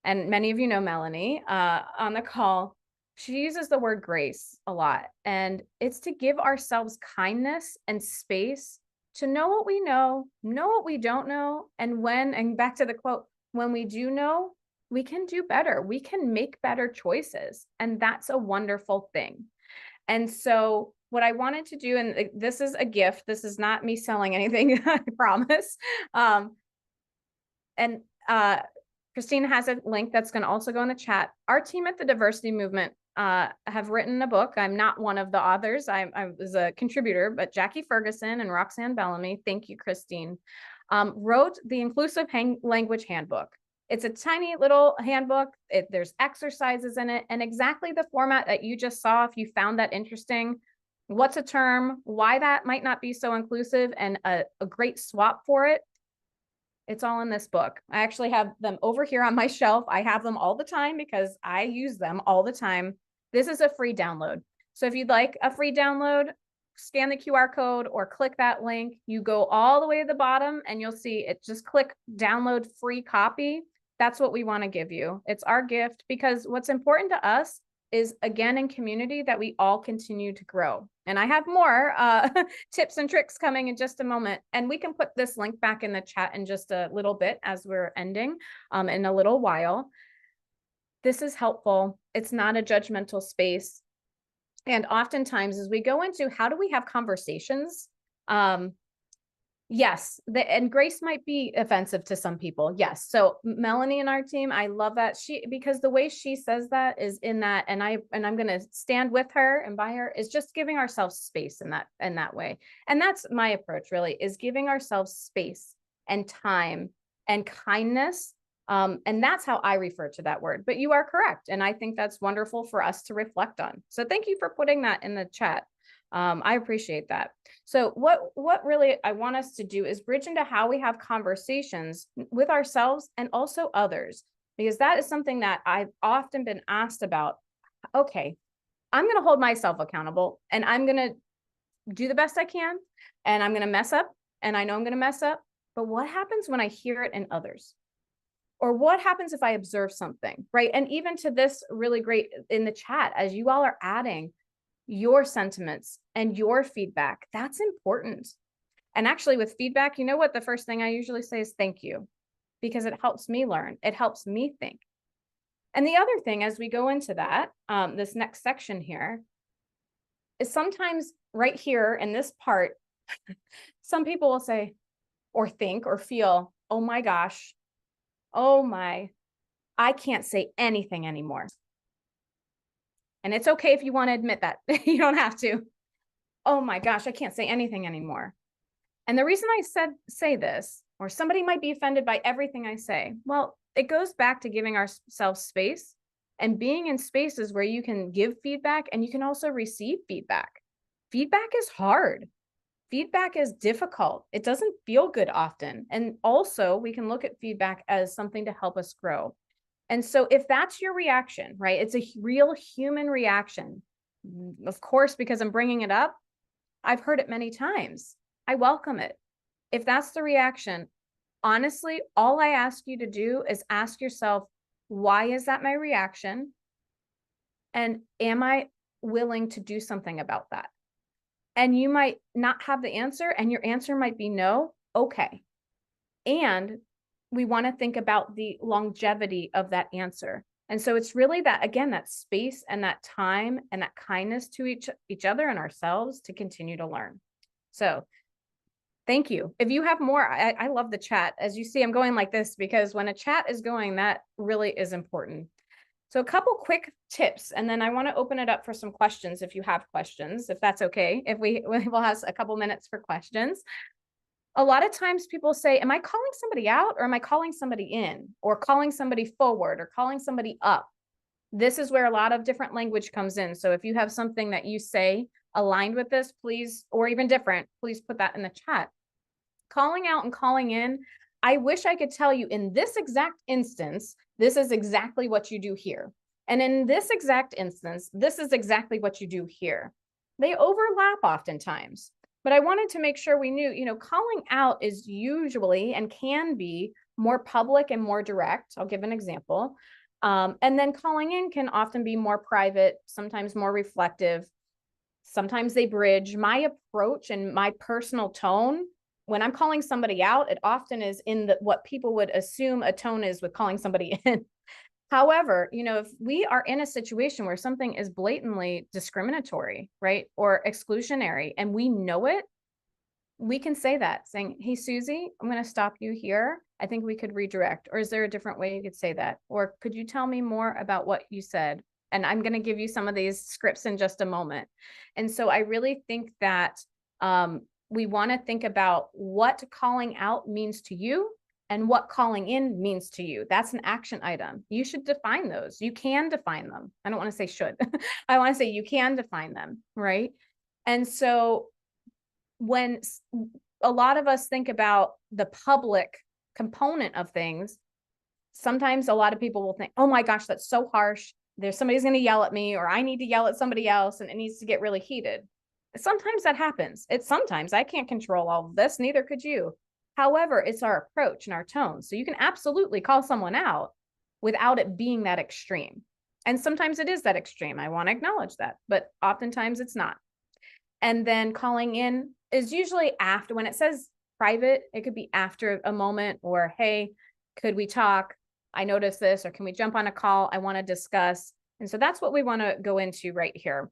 and many of you know Melanie on the call, she uses the word grace a lot. And it's to give ourselves kindness and space to know what we know what we don't know. And back to the quote, when we do know, we can do better. We can make better choices. And that's a wonderful thing. And so what I wanted to do, and this is a gift, this is not me selling anything, I promise. Christina has a link that's going to also go in the chat. Our team at the Diversity Movement have written a book. I'm not one of the authors. I was a contributor, but Jackie Ferguson and Roxanne Bellamy, thank you, Christine, wrote the Inclusive Language Handbook. It's a tiny little handbook. There's exercises in it, and exactly the format that you just saw. If you found that interesting, what's a term, why that might not be so inclusive, and a great swap for it. It's all in this book. I actually have them over here on my shelf. I have them all the time because I use them all the time. This is a free download. So if you'd like a free download, scan the QR code or click that link. You go all the way to the bottom and you'll see it. Just click download free copy. That's what we want to give you. It's our gift, because what's important to us is, again, in community, that we all continue to grow. And I have more tips and tricks coming in just a moment. And we can put this link back in the chat in just a little bit as we're ending in a little while. This is helpful. It's not a judgmental space. And oftentimes, as we go into how do we have conversations, yes, and grace might be offensive to some people. Yes. So Melanie and our team, I love that because the way she says that is in that, and I'm going to stand with her and by her, is just giving ourselves space in that way. And that's my approach, really, is giving ourselves space and time and kindness. And that's how I refer to that word. But you are correct. And I think that's wonderful for us to reflect on. So thank you for putting that in the chat. I appreciate that. So what really I want us to do is bridge into how we have conversations with ourselves and also others, because that is something that I've often been asked about. Okay, I'm going to hold myself accountable, and I'm going to do the best I can, and I'm going to mess up, and I know I'm going to mess up. But what happens when I hear it in others? Or what happens if I observe something, right? And even to this really great in the chat, as you all are adding, your sentiments and your feedback. That's important. And actually, with feedback, you know what? The first thing I usually say is thank you, because it helps me learn. It helps me think. And the other thing, as we go into that, this next section here, is sometimes right here in this part, some people will say, or think, or feel, oh my gosh, oh my, I can't say anything anymore. And it's okay if you want to admit that. You don't have to. Oh my gosh, I can't say anything anymore. And the reason I say this, or somebody might be offended by everything I say, well, it goes back to giving ourselves space and being in spaces where you can give feedback and you can also receive feedback. Feedback is hard. Feedback is difficult. It doesn't feel good often. And also, we can look at feedback as something to help us grow. And so if that's your reaction, right, it's a real human reaction. Of course, because I'm bringing it up, I've heard it many times. I welcome it. If that's the reaction, honestly, all I ask you to do is ask yourself, why is that my reaction? And am I willing to do something about that? And you might not have the answer, and your answer might be no. Okay. And we want to think about the longevity of that answer. And so it's really that, again, that space and that time and that kindness to each other and ourselves to continue to learn. So thank you. If you have more, I love the chat. As you see, I'm going like this because when a chat is going, that really is important. So a couple quick tips, and then I want to open it up for some questions if you have questions, if that's okay. If we'll have a couple minutes for questions. A lot of times people say, am I calling somebody out, or am I calling somebody in, or calling somebody forward, or calling somebody up? This is where a lot of different language comes in. So if you have something that you say aligned with this, please, or even different, please put that in the chat. Calling out and calling in, I wish I could tell you in this exact instance, this is exactly what you do here. And in this exact instance, this is exactly what you do here. They overlap oftentimes. But I wanted to make sure we knew, calling out is usually and can be more public and more direct. I'll give an example. And then calling in can often be more private, sometimes more reflective. Sometimes they bridge. My approach and my personal tone, when I'm calling somebody out, it often is in what people would assume a tone is with calling somebody in. However, if we are in a situation where something is blatantly discriminatory, right, or exclusionary, and we know it, we can say that, saying, hey, Susie, I'm going to stop you here. I think we could redirect. Or is there a different way you could say that? Or could you tell me more about what you said? And I'm going to give you some of these scripts in just a moment. And so I really think that we want to think about what calling out means to you and what calling in means to you. That's an action item. You should define those. You can define them. I don't want to say should. I want to say you can define them, right? And so when a lot of us think about the public component of things, sometimes a lot of people will think, oh my gosh, that's so harsh. Somebody's going to yell at me, or I need to yell at somebody else, and it needs to get really heated. Sometimes that happens. Sometimes I can't control all of this, neither could you. However, it's our approach and our tone. So you can absolutely call someone out without it being that extreme. And sometimes it is that extreme. I want to acknowledge that, but oftentimes it's not. And then calling in is usually after, when it says private, it could be after a moment, or, hey, could we talk? I noticed this, or can we jump on a call? I want to discuss. And so that's what we want to go into right here.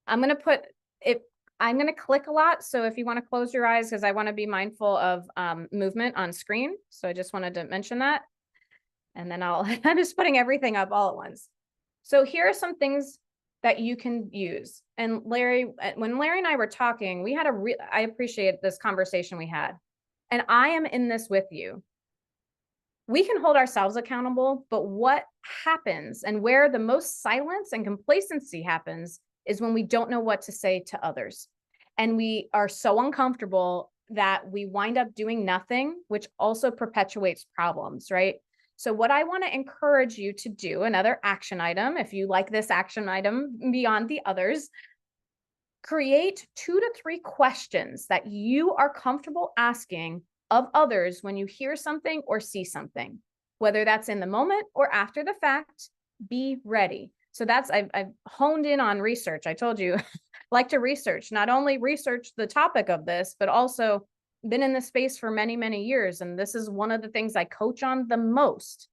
I'm going to put it, I'm going to click a lot. So if you want to close your eyes, because I want to be mindful of movement on screen. So I just wanted to mention that. And then I'm just putting everything up all at once. So here are some things that you can use. And Larry, when Larry and I were talking, we had I appreciate this conversation we had. And I am in this with you. We can hold ourselves accountable, but what happens and where the most silence and complacency happens is when we don't know what to say to others. And we are so uncomfortable that we wind up doing nothing, which also perpetuates problems, right? So what I want to encourage you to do, another action item, if you like this action item beyond the others, create 2 to 3 questions that you are comfortable asking of others when you hear something or see something, whether that's in the moment or after the fact. Be ready. So I've honed in on research. I told you, like to research, not only research the topic of this, but also been in this space for many, many years. And this is one of the things I coach on the most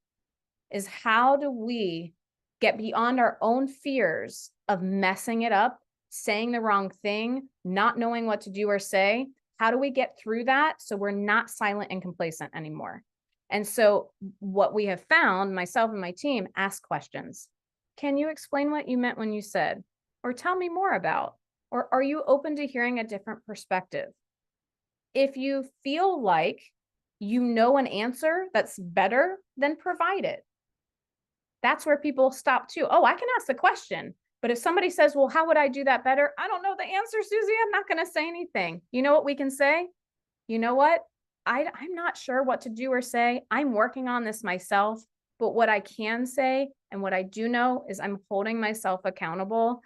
is how do we get beyond our own fears of messing it up, saying the wrong thing, not knowing what to do or say? How do we get through that so we're not silent and complacent anymore? And so what we have found, myself and my team, ask questions. Can you explain what you meant when you said, or tell me more about, or are you open to hearing a different perspective? If you feel like you know an answer that's better, then provide it. That's where people stop too. Oh, I can ask the question. But if somebody says, well, how would I do that better? I don't know the answer, Susie. I'm not going to say anything. You know what we can say? You know what? I'm not sure what to do or say. I'm working on this myself. But what I can say and what I do know is I'm holding myself accountable,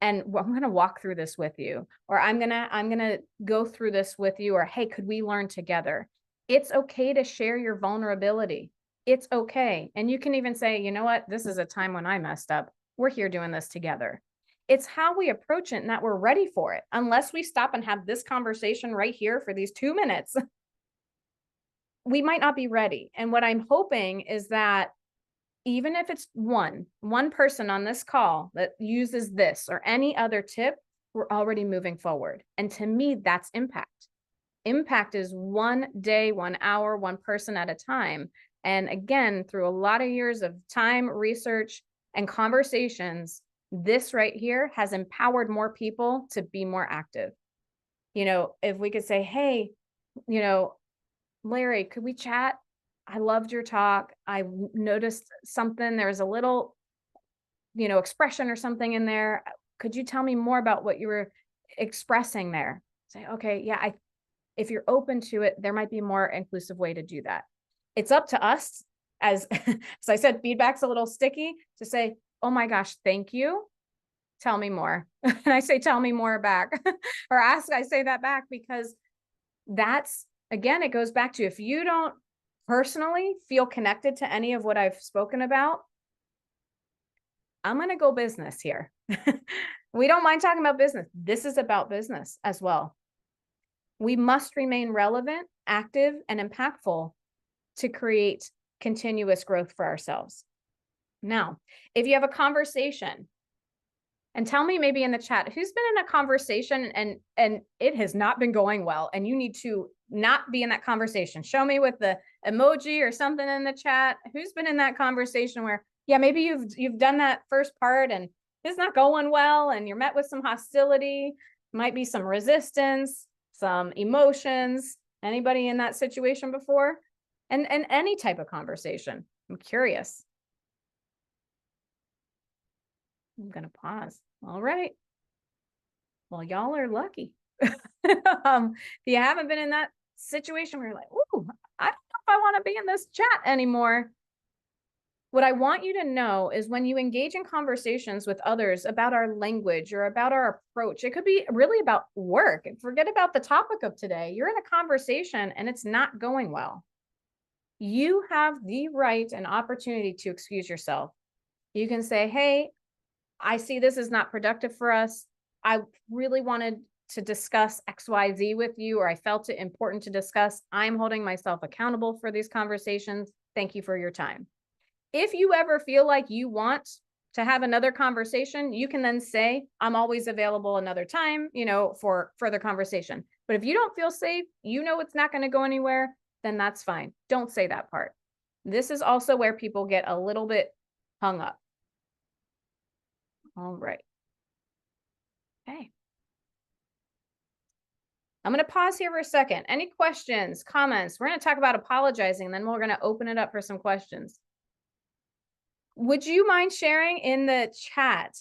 and I'm going to walk through this with you, or I'm going to go through this with you, or hey, could we learn together? It's okay to share your vulnerability. It's okay. And you can even say, you know what? This is a time when I messed up. We're here doing this together. It's how we approach it and that we're ready for it. Unless we stop and have this conversation right here for these 2 minutes, we might not be ready. And what I'm hoping is that even if it's one person on this call that uses this or any other tip, we're already moving forward. And to me, that's impact. Impact is 1 day, 1 hour, 1 person at a time. And again, through a lot of years of time, research, and conversations, this right here has empowered more people to be more active. If we could say, hey, Larry, could we chat? I loved your talk. I noticed something. There was a little, expression or something in there. Could you tell me more about what you were expressing there? Say, okay, yeah, if you're open to it, there might be a more inclusive way to do that. It's up to us as I said, feedback's a little sticky to say, oh my gosh, thank you. Tell me more. And I say, tell me more back or I say that back because that's, again, it goes back to if you don't personally feel connected to any of what I've spoken about, I'm going to go business here. We don't mind talking about business. This is about business as well. We must remain relevant, active, and impactful to create continuous growth for ourselves. Now, if you have a conversation, and tell me maybe in the chat, who's been in a conversation and it has not been going well, and you need to not be in that conversation. Show me with the emoji or something in the chat. Who's been in that conversation where, yeah, maybe you've done that first part and it's not going well, and you're met with some hostility, might be some resistance, some emotions. Anybody in that situation before? And any type of conversation. I'm curious. I'm going to pause. All right. Well, y'all are lucky. If you haven't been in that situation where you're like, ooh, I don't know if I want to be in this chat anymore. What I want you to know is when you engage in conversations with others about our language or about our approach, it could be really about work. Forget about the topic of today. You're in a conversation and it's not going well. You have the right and opportunity to excuse yourself. You can say, hey, I see this is not productive for us. I really wanted to discuss XYZ with you, or I felt it important to discuss. I'm holding myself accountable for these conversations. Thank you for your time. If you ever feel like you want to have another conversation, you can then say, I'm always available another time, for further conversation. But if you don't feel safe, it's not going to go anywhere, then that's fine. Don't say that part. This is also where people get a little bit hung up. All right. Okay. I'm going to pause here for a second. Any questions, comments? We're going to talk about apologizing, then we're going to open it up for some questions. Would you mind sharing in the chat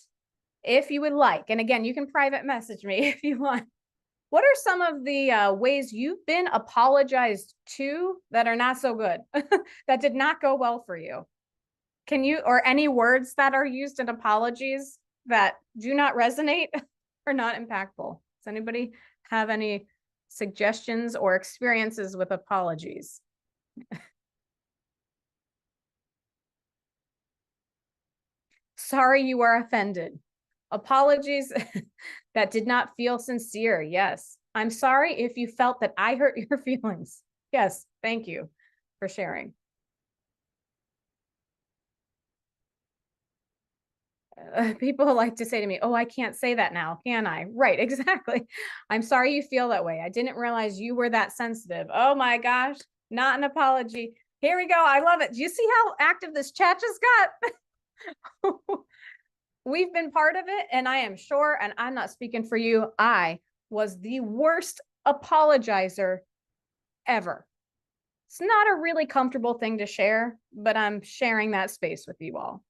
if you would like? And again, you can private message me if you want. What are some of the ways you've been apologized to that are not so good, that did not go well for you? Can you, or any words that are used in apologies that do not resonate or not impactful? Does anybody have any suggestions or experiences with apologies? Sorry you were offended. Apologies that did not feel sincere. Yes. I'm sorry if you felt that I hurt your feelings. Yes. Thank you for sharing. People like to say to me, oh, I can't say that now, can I? Right, exactly. I'm sorry you feel that way. I didn't realize you were that sensitive. Oh my gosh, not an apology. Here we go. I love it. Do you see how active this chat just got? We've been part of it, and I am sure, and I'm not speaking for you, I was the worst apologizer ever. It's not a really comfortable thing to share, but I'm sharing that space with you all.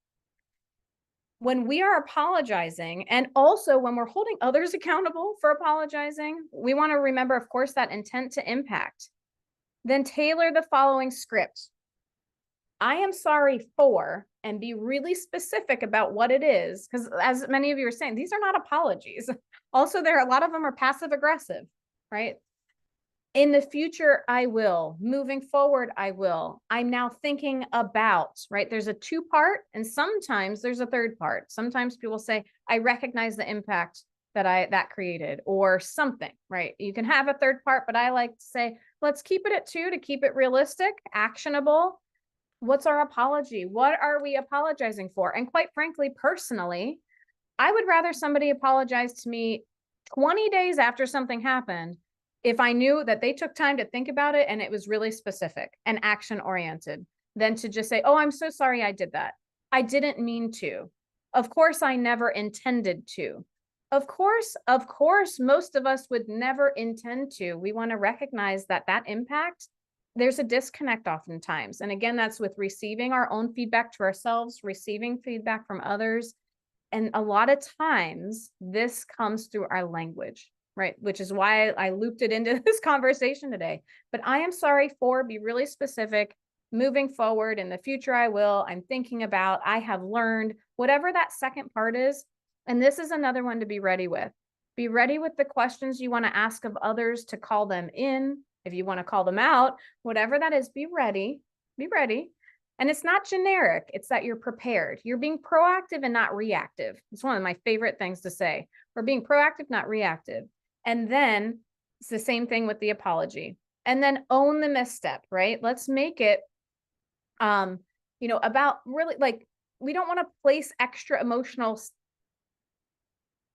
When we are apologizing, and also when we're holding others accountable for apologizing, we want to remember, of course, that intent to impact. Then tailor the following script. I am sorry for, and be really specific about what it is, because as many of you are saying, these are not apologies. Also, a lot of them are passive aggressive, right? In the future, I will. Moving forward, I will. I'm now thinking about, right? There's a two-part, and sometimes there's a third part. Sometimes people say, I recognize the impact that created, or something, right? You can have a third part, but I like to say, let's keep it at two to keep it realistic, actionable. What's our apology? What are we apologizing for? And quite frankly, personally, I would rather somebody apologize to me 20 days after something happened if I knew that they took time to think about it and it was really specific and action oriented than to just say, oh, I'm so sorry I did that. I didn't mean to. Of course, I never intended to. Of course, most of us would never intend to. We want to recognize that impact, there's a disconnect oftentimes. And again, that's with receiving our own feedback to ourselves, receiving feedback from others. And a lot of times this comes through our language, right? Which is why I looped it into this conversation today. But I am sorry for, be really specific. Moving forward, in the future, I will. I'm thinking about, I have learned, whatever that second part is. And this is another one to be ready with. Be ready with the questions you want to ask of others, to call them in. If you want to call them out, whatever that is, be ready. Be ready. And it's not generic. It's that you're prepared. You're being proactive and not reactive. It's one of my favorite things to say. We're being proactive, not reactive. And then it's the same thing with the apology. And then own the misstep, right? Let's make it, about really, like, we don't want to place extra emotional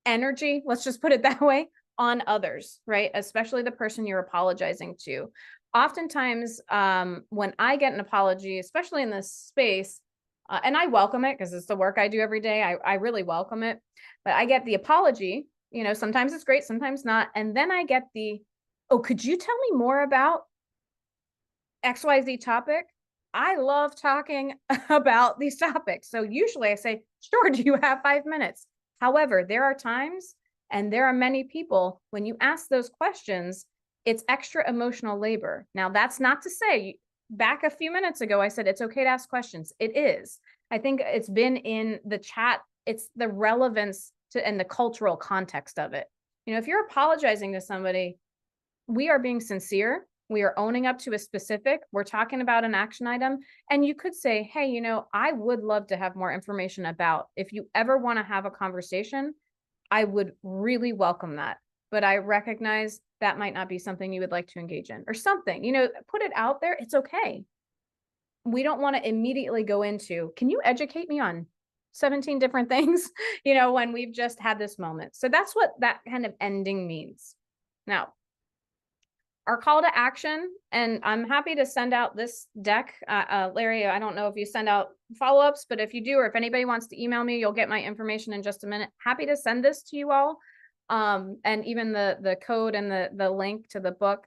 energy, let's just put it that way, on others, right? Especially the person you're apologizing to. Oftentimes, when I get an apology, especially in this space, and I welcome it because it's the work I do every day, I really welcome it. But I get the apology, sometimes it's great, sometimes not. And then I get oh, could you tell me more about XYZ topic? I love talking about these topics. So usually I say, sure, do you have 5 minutes? However, there are times, and there are many people, when you ask those questions, it's extra emotional labor. Now, that's not to say, back a few minutes ago, I said it's okay to ask questions. It is. I think it's been in the chat. It's the relevance to and the cultural context of it. If you're apologizing to somebody, we are being sincere. We are owning up to a specific, we're talking about an action item. And you could say, hey, I would love to have more information about, if you ever want to have a conversation, I would really welcome that. But I recognize that might not be something you would like to engage in, or something, put it out there. It's okay. We don't want to immediately go into, can you educate me on 17 different things, when we've just had this moment. So that's what that kind of ending means. Now, our call to action, and I'm happy to send out this deck. Larry, I don't know if you send out follow-ups, but if you do, or if anybody wants to email me, you'll get my information in just a minute. Happy to send this to you all. And even the code and the link to the book.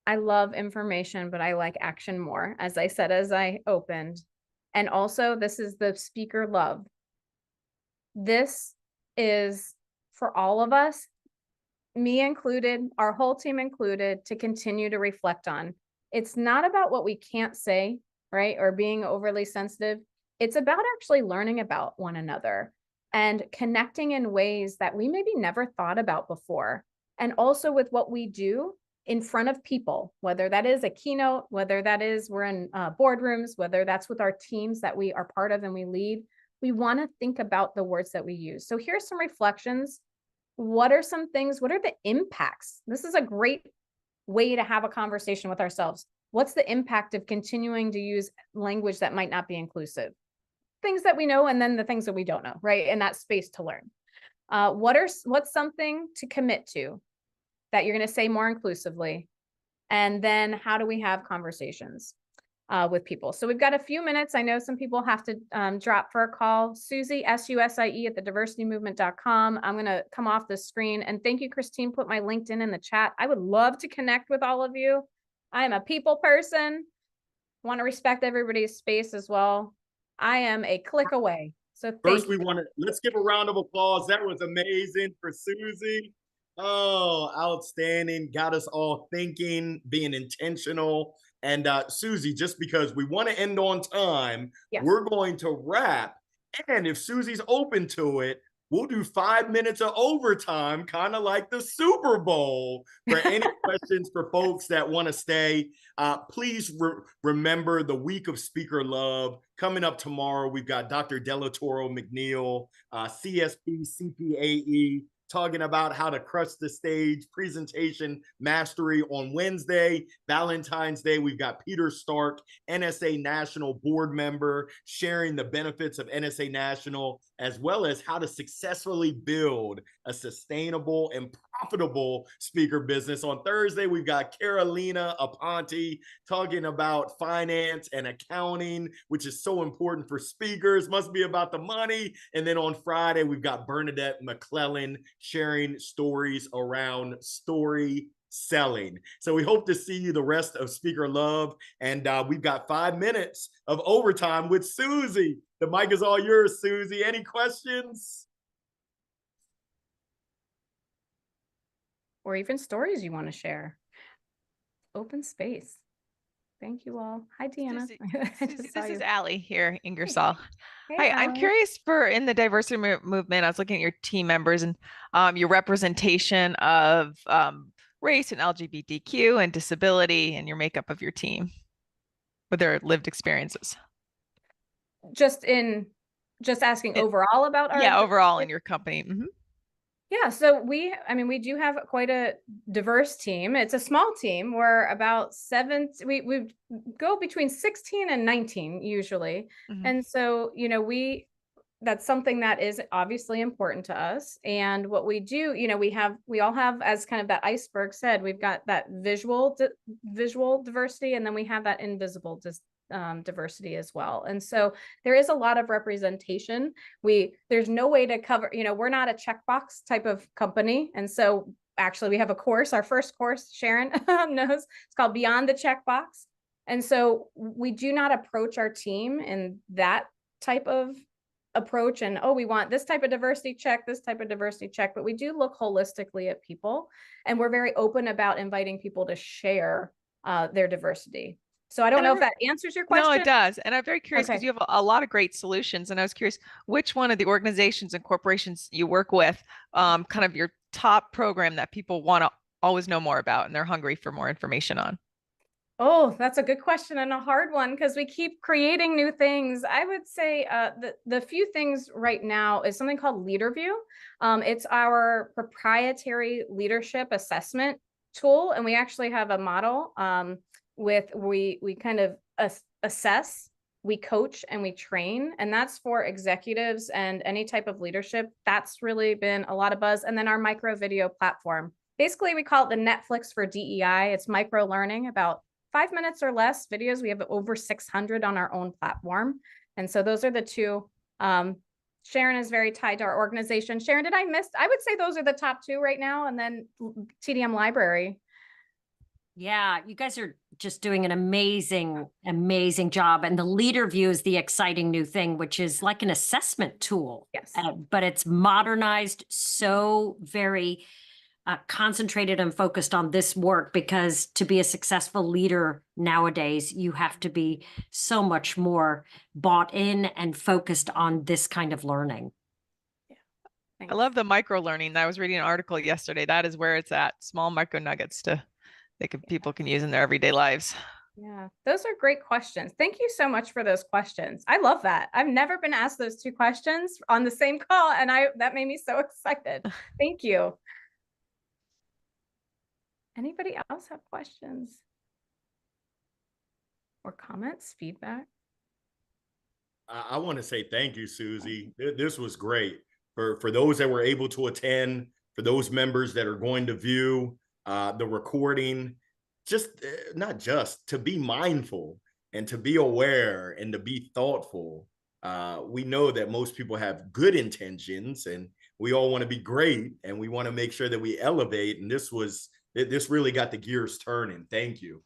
I love information, but I like action more, as I said, as I opened. And also, this is the speaker love. This is for all of us, me included, our whole team included, to continue to reflect on. It's not about what we can't say, right? Or being overly sensitive. It's about actually learning about one another and connecting in ways that we maybe never thought about before. And also with what we do in front of people, whether that is a keynote, whether that is we're in boardrooms, whether that's with our teams that we are part of and we lead. we want to think about the words that we use. So here's some reflections. What are some things? What are the impacts? This is a great way to have a conversation with ourselves. What's the impact of continuing to use language that might not be inclusive? Things that we know, and then the things that we don't know, right? And that space to learn. What's something to commit to that you're going to say more inclusively? And then how do we have conversations with people? So we've got a few minutes. I know some people have to drop for a call. Susie, SUSIE at thediversitymovement.com. I'm going to come off the screen. And thank you, Christine, put my LinkedIn in the chat. I would love to connect with all of you. I am a people person, want to respect everybody's space as well. I am a click away. So First, thank you. let's give a round of applause. That was amazing for Susie. Oh, outstanding. Got us all thinking, being intentional. And Susie, just because we want to end on time, Yes. we're going to wrap. And if Susie's open to it, we'll do 5 minutes of overtime, kind of like the Super Bowl. For any questions for folks that want to stay, please remember the week of Speaker Love coming up tomorrow. We've got Dr. Delatoro McNeil, CSP, CPAE, talking about how to crush the stage, presentation mastery on Wednesday. Valentine's Day, we've got Peter Stark, NSA National board member, sharing the benefits of NSA National, as well as how to successfully build a sustainable and profitable speaker business. On Thursday, we've got Carolina Aponte talking about finance and accounting, which is so important for speakers, must be about the money. And then on Friday, we've got Bernadette McClellan sharing stories around story selling. So we hope to see you the rest of Speaker Love. And we've got 5 minutes of overtime with Susie. The mic is all yours, Susie. Any questions? Or even stories you want to share. Open space. Thank you all. Hi, Deanna. Susie, this is Allie here, Ingersoll. Hey, Hi, I'm Allie. curious in the diversity movement, I was looking at your team members and your representation of race and LGBTQ and disability and your makeup of your team with their lived experiences. Just asking overall about our overall in your company. Mm-hmm. Yeah, so we do have quite a diverse team. It's a small team. We're about we go between 16 and 19 usually. Mm-hmm. And so, that's something that is obviously important to us. And what we do, we all have, as kind of that iceberg said, we've got that visual diversity, and then we have that invisible diversity as well. And so there is a lot of representation. There's no way to cover, we're not a checkbox type of company. And so actually we have a course, our first course, Sharon knows, it's called Beyond the Checkbox. And so we do not approach our team in that type of approach and, we want this type of diversity check, this type of diversity check, but we do look holistically at people, and we're very open about inviting people to share their diversity. So I don't know if that answers your question. No, it does. And I'm very curious because you have a lot of great solutions. And I was curious which one of the organizations and corporations you work with, kind of your top program that people want to always know more about and they're hungry for more information on. Oh, that's a good question and a hard one because we keep creating new things. I would say the few things right now is something called LeaderView. It's our proprietary leadership assessment tool. And we actually have a model we kind of assess, we coach, and we train. And that's for executives and any type of leadership. That's really been a lot of buzz. And then our micro video platform. Basically, we call it the Netflix for DEI. It's micro learning, about 5 minutes or less videos. We have over 600 on our own platform. And so those are the two. Sharon is very tied to our organization. Sharon, did I miss? I would say those are the top two right now. And then TDM Library. Yeah, you guys are just doing an amazing job. And the LeaderView is the exciting new thing, which is like an assessment tool. Yes. But it's modernized, so very concentrated and focused on this work, because to be a successful leader nowadays, you have to be so much more bought in and focused on this kind of learning. Yeah. I love the micro learning. I was reading an article yesterday. That is where it's at. Small micro nuggets people can use in their everyday lives. Yeah, those are great questions. Thank you so much for those questions. I love that. I've never been asked those 2 questions on the same call, and that made me so excited. Thank you. Anybody else have questions? Or comments, feedback? I want to say thank you, Susie. This was great for those that were able to attend, for those members that are going to view the recording. Just not just to be mindful and to be aware and to be thoughtful. We know that most people have good intentions, and we all want to be great, and we want to make sure that we elevate. And this really got the gears turning. Thank you.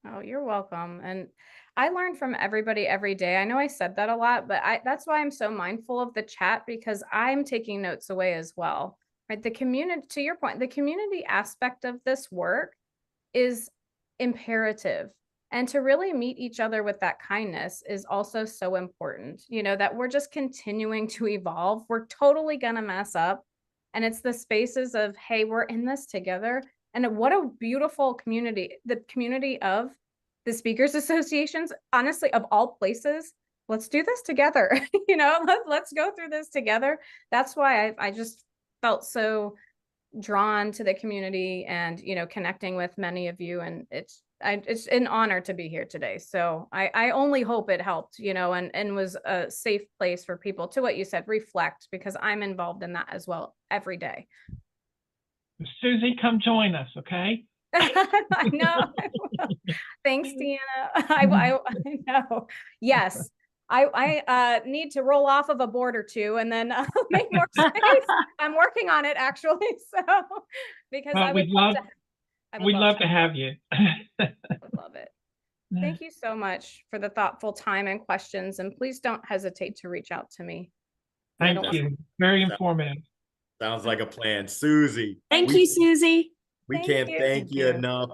Oh, you're welcome. And I learn from everybody every day. I know I said that a lot, but that's why I'm so mindful of the chat, because I'm taking notes away as well. Right? The community, to your point, the community aspect of this work is imperative. And to really meet each other with that kindness is also so important, that we're just continuing to evolve. We're totally going to mess up. And it's the spaces of, hey, we're in this together. And what a beautiful community, the community of the speakers associations, honestly, of all places. Let's do this together. Let's go through this together. That's why I just felt so drawn to the community and, connecting with many of you. And it's an honor to be here today. So I only hope it helped, and was a safe place for people to, what you said, reflect, because I'm involved in that as well every day. Susie, come join us, okay? I know. Thanks, Deanna. I know. Yes. I need to roll off of a board or two and then make more space. I'm working on it, actually. So, because well, I would love to have you. I would love it. Thank you so much for the thoughtful time and questions. And please don't hesitate to reach out to me. Thank you. Very informative. Sounds like a plan. Susie. Thank you, Susie. We can't thank you enough.